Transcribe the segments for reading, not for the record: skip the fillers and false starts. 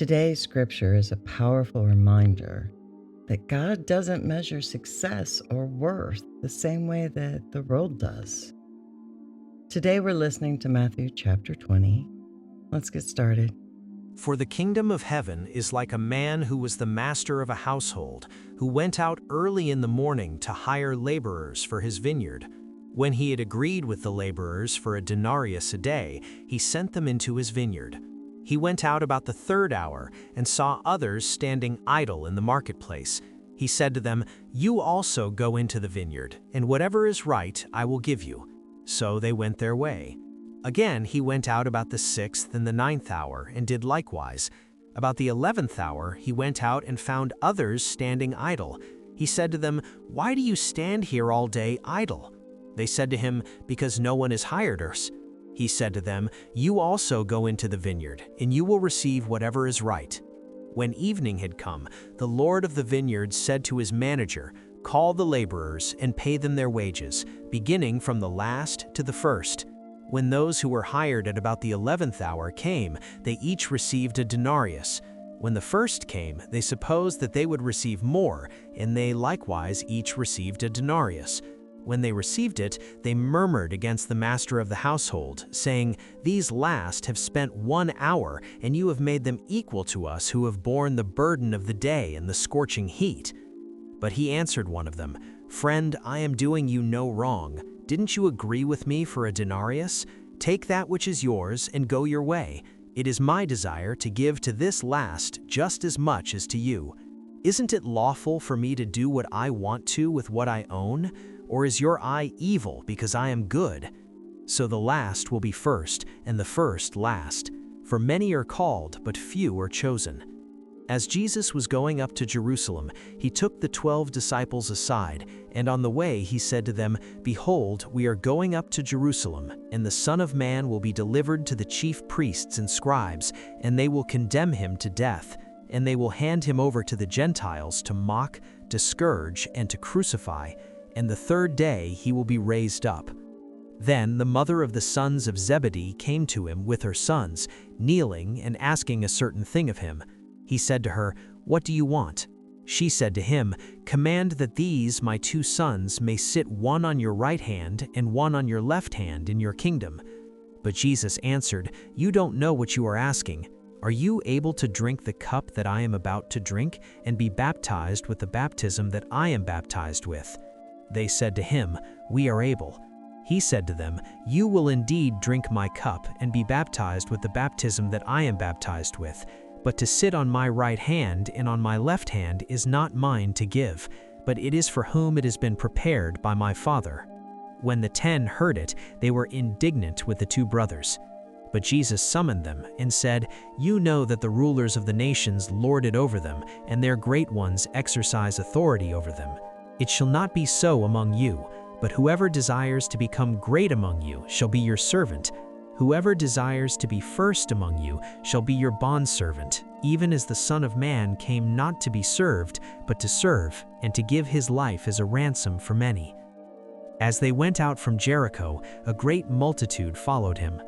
Today's scripture is a powerful reminder that God doesn't measure success or worth the same way that the world does. Today we're listening to Matthew chapter 20. Let's get started. For the kingdom of heaven is like a man who was the master of a household, who went out early in the morning to hire laborers for his vineyard. When he had agreed with the laborers for a denarius a day, he sent them into his vineyard. He went out about the third hour and saw others standing idle in the marketplace. He said to them, "You also go into the vineyard, and whatever is right I will give you." So they went their way. Again he went out about the 6th and the 9th hour and did likewise. About the 11th hour he went out and found others standing idle. He said to them, "Why do you stand here all day idle?" They said to him, "Because no one has hired us." He said to them, "You also go into the vineyard, and you will receive whatever is right." When evening had come, the Lord of the vineyard said to his manager, "Call the laborers and pay them their wages, beginning from the last to the first." When those who were hired at about the 11th hour came, they each received a denarius. When the first came, they supposed that they would receive more, and they likewise each received a denarius. When they received it, they murmured against the master of the household, saying, "These last have spent 1 hour, and you have made them equal to us who have borne the burden of the day and the scorching heat." But he answered one of them, "Friend, I am doing you no wrong. Didn't you agree with me for a denarius? Take that which is yours and go your way. It is my desire to give to this last just as much as to you. Isn't it lawful for me to do what I want to with what I own? Or is your eye evil because I am good?" So the last will be first, and the first last. For many are called, but few are chosen. As Jesus was going up to Jerusalem, he took the 12 disciples aside, and on the way he said to them, "Behold, we are going up to Jerusalem, and the Son of Man will be delivered to the chief priests and scribes, and they will condemn him to death, and they will hand him over to the Gentiles to mock, to scourge, and to crucify, and the third day he will be raised up." Then the mother of the sons of Zebedee came to him with her sons, kneeling and asking a certain thing of him. He said to her, "What do you want?" She said to him, "Command that these my 2 sons may sit one on your right hand and one on your left hand in your kingdom." But Jesus answered, "You don't know what you are asking. Are you able to drink the cup that I am about to drink and be baptized with the baptism that I am baptized with?" They said to him, "We are able." He said to them, "You will indeed drink my cup and be baptized with the baptism that I am baptized with. But to sit on my right hand and on my left hand is not mine to give, but it is for whom it has been prepared by my Father." When the 10 heard it, they were indignant with the 2 brothers. But Jesus summoned them and said, "You know that the rulers of the nations lord it over them, and their great ones exercise authority over them. It shall not be so among you, but whoever desires to become great among you shall be your servant. Whoever desires to be first among you shall be your bondservant, even as the Son of Man came not to be served, but to serve, and to give his life as a ransom for many." As they went out from Jericho, a great multitude followed him.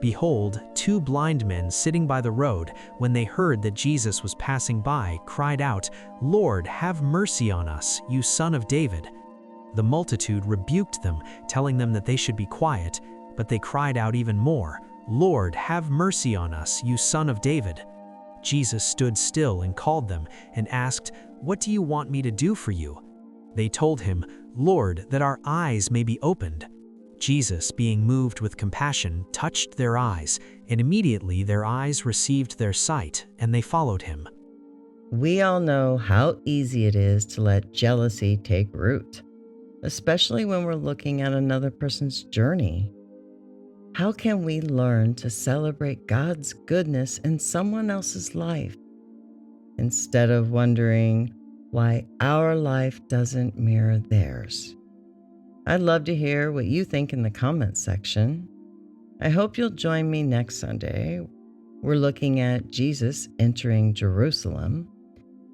Behold, 2 blind men sitting by the road, when they heard that Jesus was passing by, cried out, "Lord, have mercy on us, you Son of David." The multitude rebuked them, telling them that they should be quiet, but they cried out even more, "Lord, have mercy on us, you Son of David." Jesus stood still and called them, and asked, "What do you want me to do for you?" They told him, "Lord, that our eyes may be opened." Jesus, being moved with compassion, touched their eyes, and immediately their eyes received their sight, and they followed him. We all know how easy it is to let jealousy take root, especially when we're looking at another person's journey. How can we learn to celebrate God's goodness in someone else's life instead of wondering why our life doesn't mirror theirs? I'd love to hear what you think in the comments section. I hope you'll join me next Sunday. We're looking at Jesus entering Jerusalem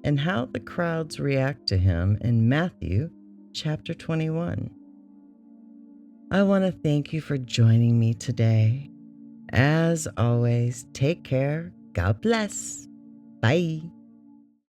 and how the crowds react to him in Matthew chapter 21. I want to thank you for joining me today. As always, take care. God bless. Bye.